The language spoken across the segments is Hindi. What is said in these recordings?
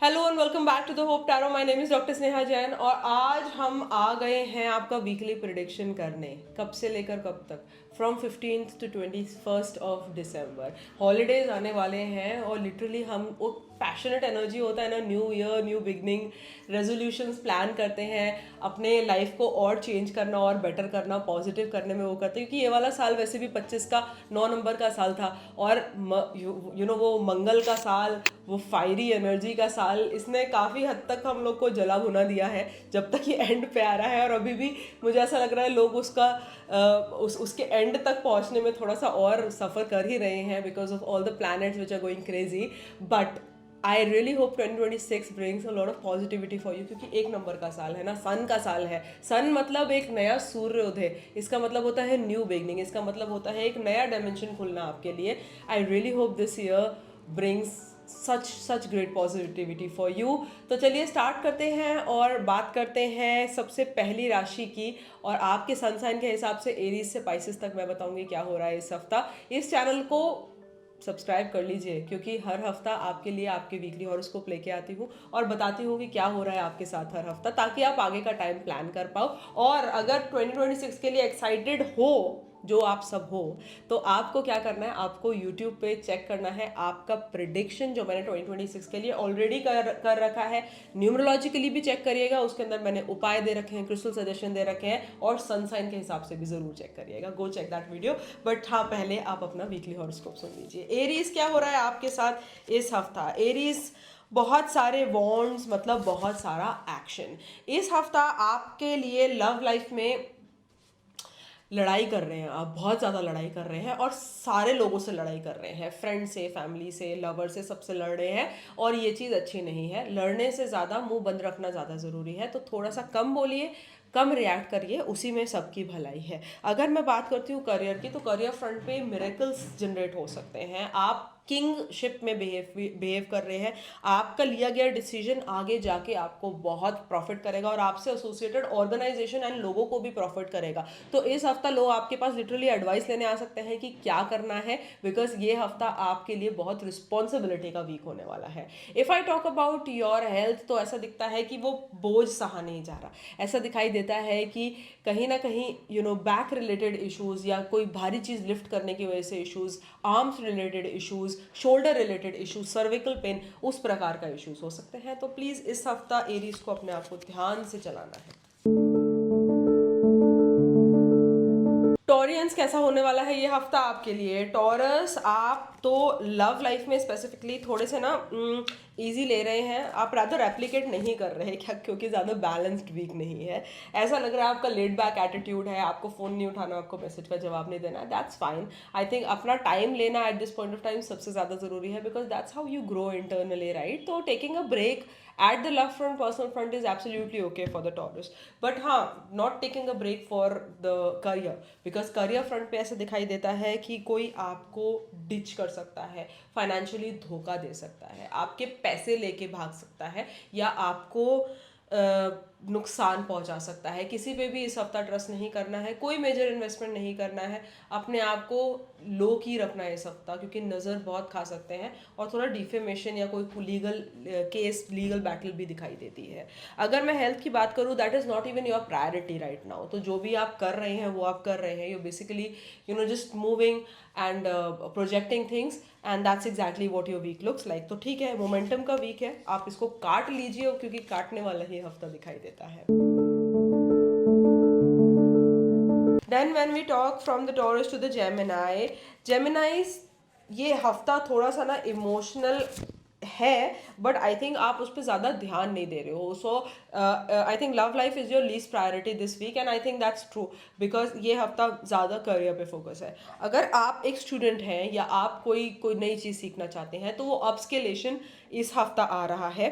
Hello and welcome back to the hope tarot. My name is doctor Sneha Jain और आज हम आ गए हैं आपका वीकली प्रिडिक्शन करने। कब से लेकर कब तक? From 15th to 21st of December. Holidays आने वाले हैं और लिटरली हम वो पैशनेट एनर्जी होता है ना, new year new beginning, resolutions plan करते हैं अपने लाइफ को और चेंज करना और बेटर करना, पॉजिटिव करने में वो करते हैं। क्योंकि ये वाला साल वैसे भी 25 का 9 नंबर का साल था और यू नो वो मंगल का साल, वो फायरी एनर्जी का साल, इसने काफ़ी हद तक हम लोग को जला भुना दिया है जब तक ये एंड पे आ रहा है। और अभी भी मुझे ऐसा लग रहा है लोग उसके एंड तक पहुंचने में थोड़ा सा और सफ़र कर ही रहे हैं because of all the planets which are going crazy. But I really hope 2026 brings a lot of positivity for you, क्योंकि एक नंबर का साल है ना, सन का साल है। सन मतलब एक नया सूर्योदय, इसका मतलब होता है न्यू बिगनिंग, इसका मतलब होता है एक नया डायमेंशन खुलना आपके लिए। आई really hope this year brings such great positivity for you. तो चलिए स्टार्ट करते हैं और बात करते हैं सबसे पहली राशि की। और आपके सन साइन के हिसाब से एरीज से पाइसेस तक मैं बताऊंगी क्या हो रहा है इस हफ्ता। इस चैनल को सब्सक्राइब कर लीजिए क्योंकि हर हफ्ता आपके लिए आपके वीकली हॉरोस्कोप लेके आती हूँ और बताती हूँ कि क्या हो रहा है आपके साथ हर हफ्ता, ताकि आप आगे का टाइम प्लान कर पाओ। और अगर 2026 के लिए एक्साइटेड हो, जो आप सब हो, तो आपको क्या करना है, आपको YouTube पे चेक करना है आपका प्रिडिक्शन जो मैंने 2026 के लिए ऑलरेडी कर रखा है। न्यूमरोलॉजिकली भी चेक करिएगा, उसके अंदर मैंने उपाय दे रखे हैं, क्रिस्टल सजेशन दे रखे हैं, और सन साइन के हिसाब से भी जरूर चेक करिएगा। Go check that video. But हाँ, पहले आप अपना वीकली हॉरोस्कोप सुन लीजिए। एरीज क्या हो रहा है आपके साथ इस हफ्ता? एरीज बहुत सारे वॉन्ड्स, मतलब बहुत सारा एक्शन। इस हफ्ता आपके लिए लव लाइफ में लड़ाई कर रहे हैं आप, बहुत ज़्यादा लड़ाई कर रहे हैं और सारे लोगों से लड़ाई कर रहे हैं, फ्रेंड से, फैमिली से, लवर से, सबसे लड़ रहे हैं। और ये चीज़ अच्छी नहीं है। लड़ने से ज़्यादा मुंह बंद रखना ज़्यादा ज़रूरी है। तो थोड़ा सा कम बोलिए, कम रिएक्ट करिए, उसी में सबकी भलाई है। अगर मैं बात करती हूँ करियर की, तो करियर फ्रंट पे मिरेकल्स जनरेट हो सकते हैं। आप किंगशिप में बिहेव कर रहे हैं। आपका लिया गया डिसीजन आगे जाके आपको बहुत प्रॉफिट करेगा और आपसे एसोसिएटेड ऑर्गेनाइजेशन एंड लोगों को भी प्रॉफिट करेगा। तो इस हफ्ता लोग आपके पास लिटरली एडवाइस लेने आ सकते हैं कि क्या करना है, बिकॉज ये हफ्ता आपके लिए बहुत रिस्पॉन्सिबिलिटी का वीक होने वाला है। If I talk about your health, तो ऐसा दिखता है कि वो बोझ सहा नहीं जा रहा। ऐसा दिखाई देता है कि कहीं ना कहीं बैक रिलेटेड इश्यूज या कोई भारी चीज़ लिफ्ट करने की वजह से issues, arms related issues, shoulder related issues, cervical pain, उस प्रकार का इश्यूज हो सकते हैं। तो प्लीज़ इस हफ्ता एरीज को अपने आप को ध्यान से चलाना है। टॉरियंस कैसा होने वाला है ये हफ्ता आपके लिए? टॉरस, आप तो लव लाइफ में स्पेसिफिकली थोड़े से ना इजी ले रहे हैं, आप रादर रेप्लिकेट नहीं कर रहे क्या, क्योंकि ज़्यादा बैलेंस्ड वीक नहीं है। ऐसा लग रहा है आपका लेड बैक एटीट्यूड है, आपको फ़ोन नहीं उठाना, आपको मैसेज का जवाब नहीं देना। That's fine. आई थिंक अपना टाइम लेना at this point of time सबसे ज़्यादा ज़रूरी है, because that's how you grow internally, right? तो taking a break at the love front, personal front is absolutely okay for the Taurus. But हाँ, not taking a break for the career, because career front पे ऐसा दिखाई देता है कि कोई आपको डिच कर सकता है, फाइनेंशियली धोखा दे सकता है, आपके पैसे लेके भाग सकता है, या आपको नुकसान पहुंचा सकता है। किसी पे भी इस हफ्ता ट्रस्ट नहीं करना है, कोई मेजर इन्वेस्टमेंट नहीं करना है, अपने आप को लो की रखना है इस हफ्ता, क्योंकि नज़र बहुत खा सकते हैं और थोड़ा डिफेमेशन या कोई लीगल केस, लीगल बैटल भी दिखाई देती है। अगर मैं हेल्थ की बात करूँ, that is not even your priority right now. तो जो भी आप कर रहे हैं वो आप कर रहे हैं, you basically just moving and projecting things, and that's exactly what your week looks like. तो ठीक है, मोमेंटम का वीक है, आप इसको काट लीजिए क्योंकि काटने वाला ही हफ्ता दिखाई देता है। Then when we talk from the Taurus to the Gemini, Geminis, ये हफ्ता थोड़ा सा ना इमोशनल है, बट आई थिंक आप उस पर ज़्यादा ध्यान नहीं दे रहे हो। So I think love life is your least priority this week, and I think that's true, because ये हफ्ता ज़्यादा करियर पे फोकस है। अगर आप एक स्टूडेंट हैं या आप कोई नई चीज़ सीखना चाहते हैं, तो वो अपस्केलेशन इस हफ्ता आ रहा है।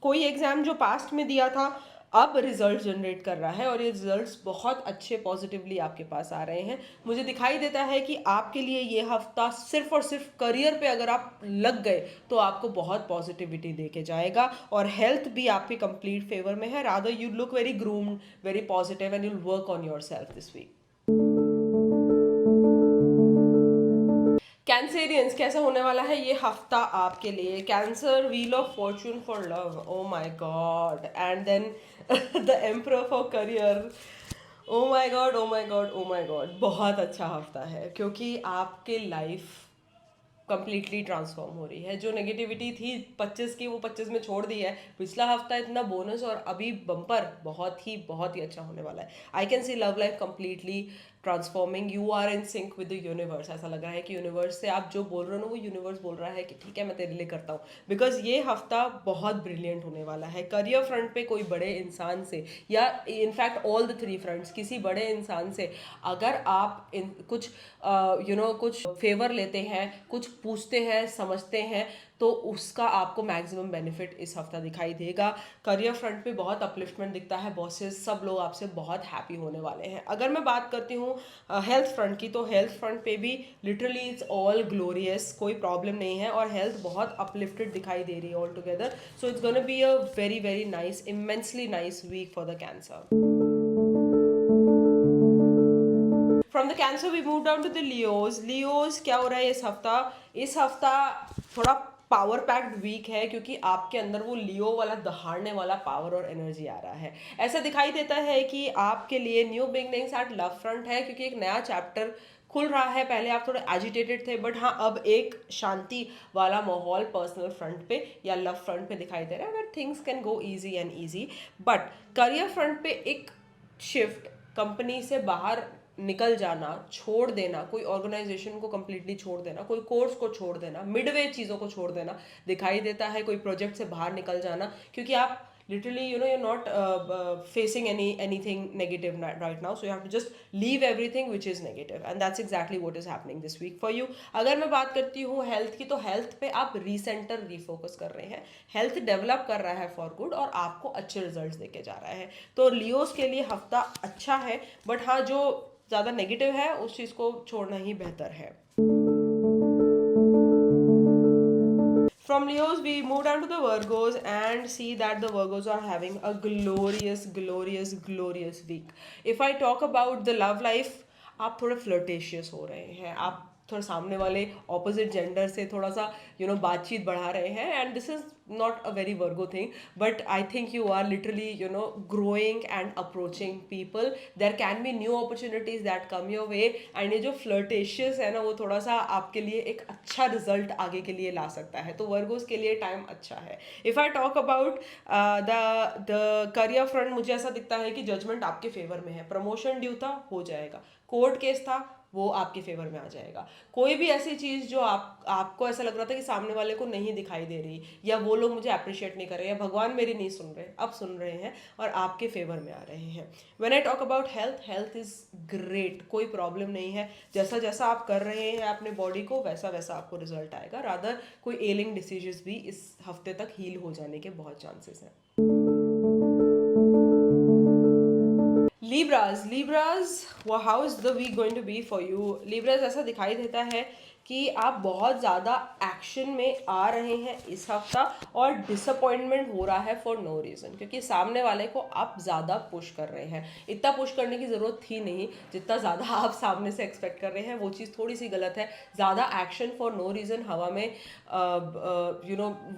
कोई एग्ज़ाम जो पास्ट में दिया था, अब रिजल्ट जनरेट कर रहा है और ये रिजल्ट्स बहुत अच्छे पॉजिटिवली आपके पास आ रहे हैं। मुझे दिखाई देता है कि आपके लिए ये हफ्ता सिर्फ और सिर्फ करियर पे अगर आप लग गए तो आपको बहुत पॉजिटिविटी दे के जाएगा। और हेल्थ भी आपके कंप्लीट फेवर में है, rather you look very groomed, very positive, and you'll work on your self this week. Cancerians कैसा होने वाला है ये हफ्ता आपके लिए? Cancer, wheel of fortune for love, oh my god, and then the emperor for career. Oh my god, oh my god, oh my god, बहुत अच्छा हफ्ता है क्योंकि आपके लाइफ कंप्लीटली ट्रांसफॉर्म हो रही है। जो नेगेटिविटी थी 25 की, वो 25 में छोड़ दी है। पिछला हफ्ता इतना बोनस और अभी बम्पर, बहुत ही अच्छा होने वाला है। I can see love life completely transforming. You are in sync with the universe. ऐसा लग रहा है कि यूनिवर्स से आप जो बोल रहे हो ना, वो यूनिवर्स बोल रहा है कि ठीक है, मैं तेरे लिए करता हूँ। बिकॉज ये हफ्ता बहुत ब्रिलियंट होने वाला है। करियर फ्रंट पे कोई बड़े इंसान से, या इनफैक्ट ऑल द 3 फ्रंट्स, किसी बड़े इंसान से अगर आप कुछ कुछ फेवर लेते हैं, कुछ पूछते हैं, समझते हैं, तो उसका आपको मैक्सिमम बेनिफिट इस हफ्ता दिखाई देगा। करियर फ्रंट पे बहुत अपलिफ्टमेंट दिखता है। बॉसेस सब लोग आपसे बहुत हैप्पी होने वाले हैं। अगर मैं बात करती हूँ हेल्थ फ्रंट की, तो हेल्थ फ्रंट पे भी लिटरली इट्स ऑल ग्लोरियस, कोई प्रॉब्लम नहीं है और हेल्थ बहुत अपलिफ्टेड दिखाई दे रही है all together. So it's gonna be a very very nice, immensely nice week for the Cancer. From the Cancer we move down to the Leos. Leos क्या हो रहा है इस हफ्ता? इस हफ्ता थोड़ा पावर पैक्ड वीक है क्योंकि आपके अंदर वो लियो वाला दहाड़ने वाला पावर और एनर्जी आ रहा है। ऐसा दिखाई देता है कि आपके लिए new beginnings at love front है क्योंकि एक नया चैप्टर खुल रहा है। पहले आप थोड़े एजिटेटेड थे, बट हाँ, अब एक शांति वाला माहौल पर्सनल फ्रंट पे या लव फ्रंट पे दिखाई दे रहा है, where things can go easy and easy. But career front पे एक शिफ्ट, कंपनी से बाहर निकल जाना, छोड़ देना, कोई ऑर्गेनाइजेशन को कंप्लीटली छोड़ देना, कोई कोर्स को छोड़ देना, मिडवे चीज़ों को छोड़ देना दिखाई देता है। कोई प्रोजेक्ट से बाहर निकल जाना क्योंकि आप literally you're not facing anything negative right now, so you have to just leave everything which is negative, and that's exactly what is happening this week for you. अगर मैं बात करती हूँ हेल्थ की, तो हेल्थ पे आप रीसेंटर, रीफोकस कर रहे हैं। हेल्थ डेवलप कर रहा है फॉर गुड और आपको अच्छे रिजल्ट्स देके जा रहा है। तो लियोस के लिए हफ्ता अच्छा है, बट हाँ, जो ज़्यादा नेगेटिव है उस चीज़ को छोड़ना ही बेहतर है। From Leos, we move down to the Virgos and see that the Virgos are having a glorious, glorious, glorious week. If I talk about the love life, आप थोड़े flirtatious हो रहे हैं, आप थोड़ा सामने वाले ऑपोजिट जेंडर से थोड़ा सा बातचीत बढ़ा रहे हैं, and this is not a very Virgo thing, but I think you are literally growing and approaching people. There can be new opportunities that come your way, and ये जो फ्लर्टेशियस है ना, वो थोड़ा सा आपके लिए एक अच्छा रिजल्ट आगे के लिए ला सकता है। तो वर्गोस के लिए टाइम अच्छा है। If I talk about the career front, मुझे ऐसा दिखता है कि जजमेंट आपके फेवर में है। प्रमोशन ड्यू था, हो जाएगा। कोर्ट केस था, वो आपके फेवर में आ जाएगा। कोई भी ऐसी चीज़ जो आपको ऐसा लग रहा था कि सामने वाले को नहीं दिखाई दे रही, या वो लोग मुझे अप्रिशिएट नहीं कर रहे, या भगवान मेरी नहीं सुन रहे, अब सुन रहे हैं और आपके फेवर में आ रहे हैं। When I talk about health, health is great, कोई प्रॉब्लम नहीं है। जैसा जैसा आप कर रहे हैं अपने बॉडी को, वैसा वैसा आपको रिजल्ट आएगा। रादर कोई एलिंग डिसीजेस भी इस हफ्ते तक हील हो जाने के बहुत चांसेस हैं। Libras, well, how is the week going to be for you? Libras, ऐसा दिखाई देता है कि आप बहुत ज़्यादा एक्शन में आ रहे हैं इस हफ्ता, और डिसअपॉइंटमेंट हो रहा है फॉर नो रीज़न, क्योंकि सामने वाले को आप ज़्यादा पुश कर रहे हैं। इतना पुश करने की ज़रूरत थी नहीं जितना ज़्यादा आप सामने से एक्सपेक्ट कर रहे हैं, वो चीज़ थोड़ी सी गलत है। ज़्यादा एक्शन फॉर नो रीज़न, हवा में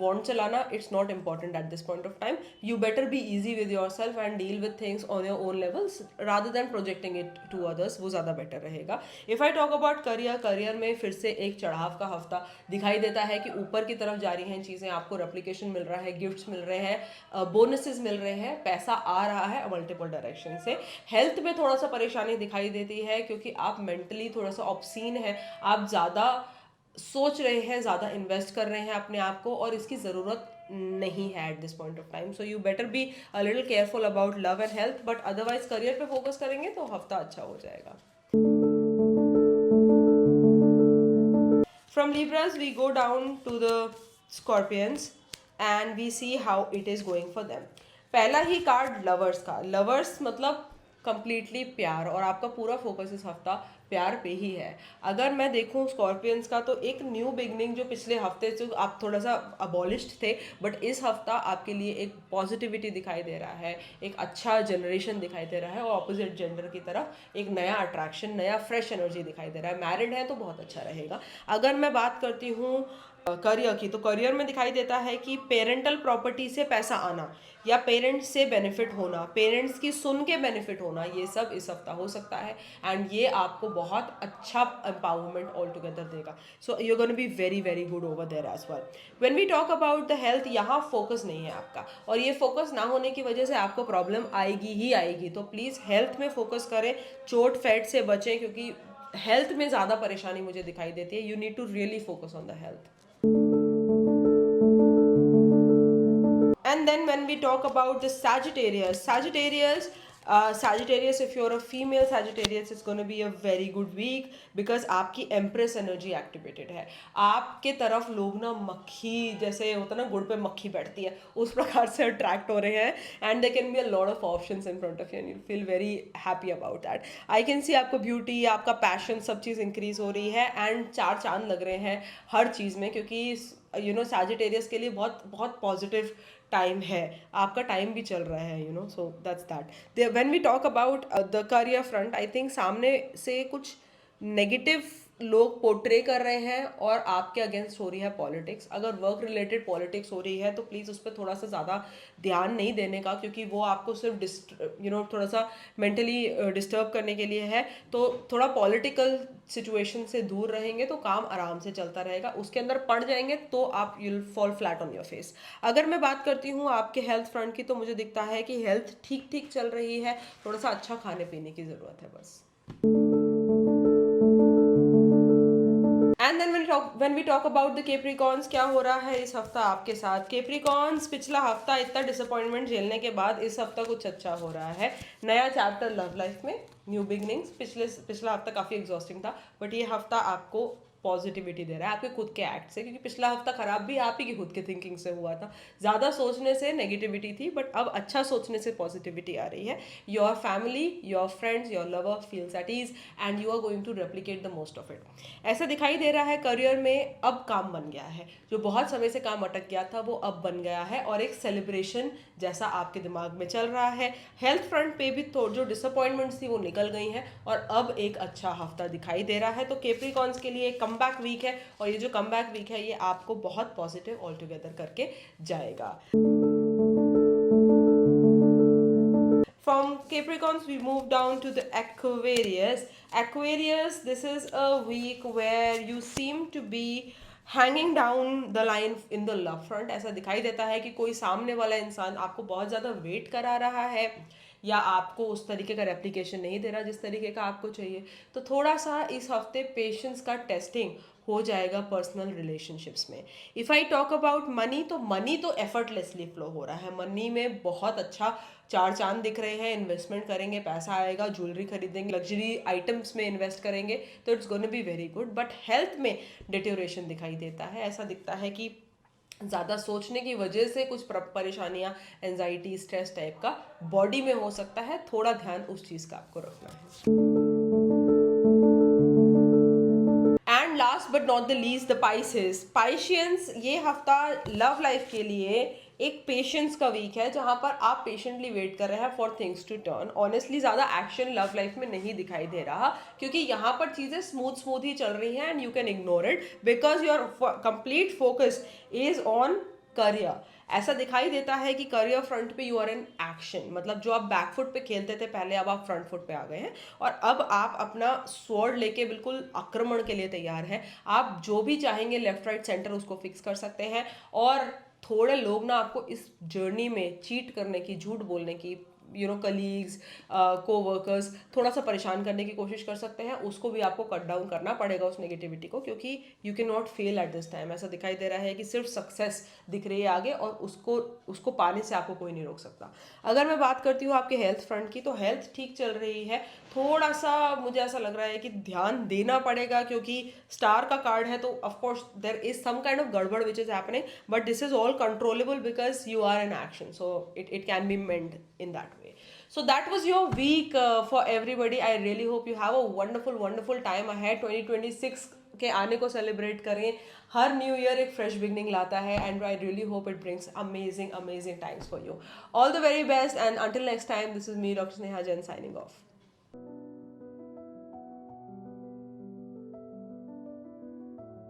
वॉन्ट चलाना, it's not important at this point of time. You better be easy with your self and deal with things on your own levels rather than projecting it to others, वो ज़्यादा बेटर रहेगा। If I talk about career, career में फिर से एक चढ़ाव का हफ्ता दिखाई देता है कि ऊपर की तरफ जा रही हैं चीज़ें, आपको रेप्लिकेशन मिल रहा है, गिफ्ट्स मिल रहे हैं, बोनसेस मिल रहे हैं, पैसा आ रहा है मल्टीपल डायरेक्शन से। हेल्थ में थोड़ा सा परेशानी दिखाई देती है क्योंकि आप मेंटली थोड़ा सा ऑब्सीन है, आप ज़्यादा सोच रहे हैं, ज़्यादा इन्वेस्ट कर रहे हैं अपने आप को, और इसकी ज़रूरत नहीं है eight this point of time. So you better be a little careful about love and health, but otherwise career पे फोकस करेंगे तो हफ्ता अच्छा हो जाएगा। From Libras, we go down to the Scorpions and we see how it is going for them. पहला ही कार्ड लवर्स का। लवर्स मतलब कंप्लीटली प्यार, और आपका पूरा फोकस इस हफ्ता प्यार पे ही है। अगर मैं देखूं स्कॉर्पियंस का, तो एक न्यू बिगनिंग जो पिछले हफ्ते से आप थोड़ा सा अबॉलिश्ड थे, बट इस हफ्ता आपके लिए एक पॉजिटिविटी दिखाई दे रहा है, एक अच्छा जनरेशन दिखाई दे रहा है, और ऑपोजिट जेंडर की तरफ एक नया अट्रैक्शन, नया फ्रेश एनर्जी दिखाई दे रहा है। मैरिड है तो बहुत अच्छा रहेगा। अगर मैं बात करती हूँ करियर की, तो करियर में दिखाई देता है कि पेरेंटल प्रॉपर्टी से पैसा आना, या पेरेंट्स से बेनिफिट होना, पेरेंट्स की सुन के बेनिफिट होना, ये सब इस हफ्ता हो सकता है। एंड ये आपको बहुत अच्छा एम्पावरमेंट ऑल टुगेदर देगा। So you gonna be very very good over there as well. When we talk about the health, यहाँ फोकस नहीं है आपका, और ये फोकस ना होने की वजह से आपको प्रॉब्लम आएगी ही आएगी। तो प्लीज़ हेल्थ में फोकस करें, चोट फैट से बचें, क्योंकि हेल्थ में ज़्यादा परेशानी मुझे दिखाई देती है। You need to really focus on the health. And then when we talk about the Sagittarius, if you're a female Sagittarius, it's going to be a very good week, because आपकी एम्प्रेस एनर्जी एक्टिवेटेड है। आपके तरफ लोग ना मक्खी जैसे होता है ना, गुड़ पे मक्खी बैठती है, उस प्रकार से अट्रैक्ट हो रहे हैं। And they can be a lot of options in front of you and you feel very happy about that. I can सी आपको ब्यूटी, आपका पैशन, सब चीज़ इंक्रीज हो रही है, एंड चार चांद लग रहे हैं हर चीज़ में, क्योंकि सैजिटेरियस के लिए बहुत बहुत पॉजिटिव टाइम है, आपका टाइम भी चल रहा है, so that's that. When we talk about the career front, I think सामने से कुछ नेगेटिव लोग पोर्ट्रे कर रहे हैं और आपके अगेंस्ट हो रही है पॉलिटिक्स। अगर वर्क रिलेटेड पॉलिटिक्स हो रही है तो प्लीज़ उस पर थोड़ा सा ज़्यादा ध्यान नहीं देने का, क्योंकि वो आपको सिर्फ थोड़ा सा मेंटली डिस्टर्ब करने के लिए है। तो थोड़ा पॉलिटिकल सिचुएशन से दूर रहेंगे तो काम आराम से चलता रहेगा। उसके अंदर पड़ जाएंगे तो आप you'll fall flat on your face. अगर मैं बात करती हूँ आपके हेल्थ फ्रंट की, तो मुझे दिखता है कि हेल्थ ठीक ठीक चल रही है, थोड़ा सा अच्छा खाने पीने की ज़रूरत है बस। And then when we talk about the Capricorns, क्या हो रहा है इस हफ्ता आपके साथ। केप्रिकॉन्स, पिछला हफ्ता इतना डिसअपॉइंटमेंट झेलने के बाद इस हफ्ता कुछ अच्छा हो रहा है, नया चैप्टर लव लाइफ में, न्यू बिगनिंग्स। पिछला हफ्ता काफ़ी एग्जॉस्टिंग था, बट ये हफ्ता आपको पॉजिटिविटी दे रहा है आपके खुद के एक्ट से, क्योंकि पिछला हफ्ता खराब भी आप ही की खुद के थिंकिंग से हुआ था। ज़्यादा सोचने से नेगेटिविटी थी, बट अब अच्छा सोचने से पॉजिटिविटी आ रही है। Your family, your friends, your lover feels at ease, and you are going to replicate the most of it. ऐसा दिखाई दे रहा है करियर में अब काम बन गया है, जो बहुत समय से काम अटक गया था वो अब बन गया है, और एक सेलिब्रेशन जैसा आपके दिमाग में चल रहा है। हेल्थ फ्रंट पे भी तो जो डिसअपॉइंटमेंट्स थी वो निकल गई हैं, और अब एक अच्छा हफ्ता दिखाई दे रहा है। तो केप्रिकॉन्स के लिए कम बैक वीक है, और ये जो कम बैक वीक है ये आपको बहुत पॉजिटिव ऑल टुगेदर करके जाएगा। From Capricorns, we move down to the Aquarius. Aquarius, this is a week where you seem to be hanging down the line in the love front. ऐसा दिखाई देता है कि कोई सामने वाला इंसान आपको बहुत ज़्यादा वेट करा रहा है, या आपको उस तरीके का रेप्लिकेशन नहीं दे रहा जिस तरीके का आपको चाहिए। तो थोड़ा सा इस हफ्ते पेशेंस का टेस्टिंग हो जाएगा पर्सनल रिलेशनशिप्स में। If I talk about money, तो मनी तो एफर्टलेसली फ्लो हो रहा है, मनी में बहुत अच्छा चार चांद दिख रहे हैं। इन्वेस्टमेंट करेंगे, पैसा आएगा, ज्वेलरी खरीदेंगे, लग्जरी आइटम्स में इन्वेस्ट करेंगे, तो it's gonna be very good. But health में डिटेरियोरेशन दिखाई देता है। ऐसा दिखता है कि ज़्यादा सोचने की वजह से कुछ परेशानियाँ, एंजाइटी, स्ट्रेस टाइप का बॉडी में हो सकता है। थोड़ा ध्यान उस चीज़ का आपको रखना है। And last but not the least, the patience, ये हफ्ता लव लाइफ के लिए एक पेशेंस का वीक है, जहां पर आप पेशेंटली वेट कर रहे हैं for things to turn. Honestly ज़्यादा एक्शन लव लाइफ में नहीं दिखाई दे रहा, क्योंकि यहाँ पर चीज़ें स्मूथ ही चल रही हैं, and you can ignore it because your complete focus is on career. ऐसा दिखाई देता है कि करियर फ्रंट पे यू आर इन एक्शन, मतलब जो आप बैक फुट पे खेलते थे पहले, अब आप फ्रंट फुट पे आ गए हैं, और अब आप अपना स्वॉर्ड लेके बिल्कुल आक्रमण के लिए तैयार हैं। आप जो भी चाहेंगे लेफ्ट राइट सेंटर उसको फिक्स कर सकते हैं। और थोड़े लोग ना आपको इस जर्नी में चीट करने की, झूठ बोलने की, कलीग्स, कोवर्कर्स थोड़ा सा परेशान करने की कोशिश कर सकते हैं। उसको भी आपको कट डाउन करना पड़ेगा, उस नेगेटिविटी को, क्योंकि you can not fail at this time. ऐसा दिखाई दे रहा है कि सिर्फ सक्सेस दिख रही है आगे, और उसको पाने से आपको कोई नहीं रोक सकता। अगर मैं बात करती हूँ आपके हेल्थ फ्रंट की, तो हेल्थ ठीक चल रही है। थोड़ा सा मुझे ऐसा लग रहा है कि ध्यान देना पड़ेगा, क्योंकि स्टार का कार्ड है, तो of course there is some kind of गड़बड़ which is happening, but this is all controllable because you are in action, so it can be mend in that way. So that was your week for everybody. I really hope you have a wonderful time ahead. 2026 के आने को सेलिब्रेट करें. हर न्यू ईयर एक फ्रेश बिगनिंग लाता है, and I really hope it brings amazing times for you. All the very best, and until next time, this is me, doctor Sneha Jain, signing off.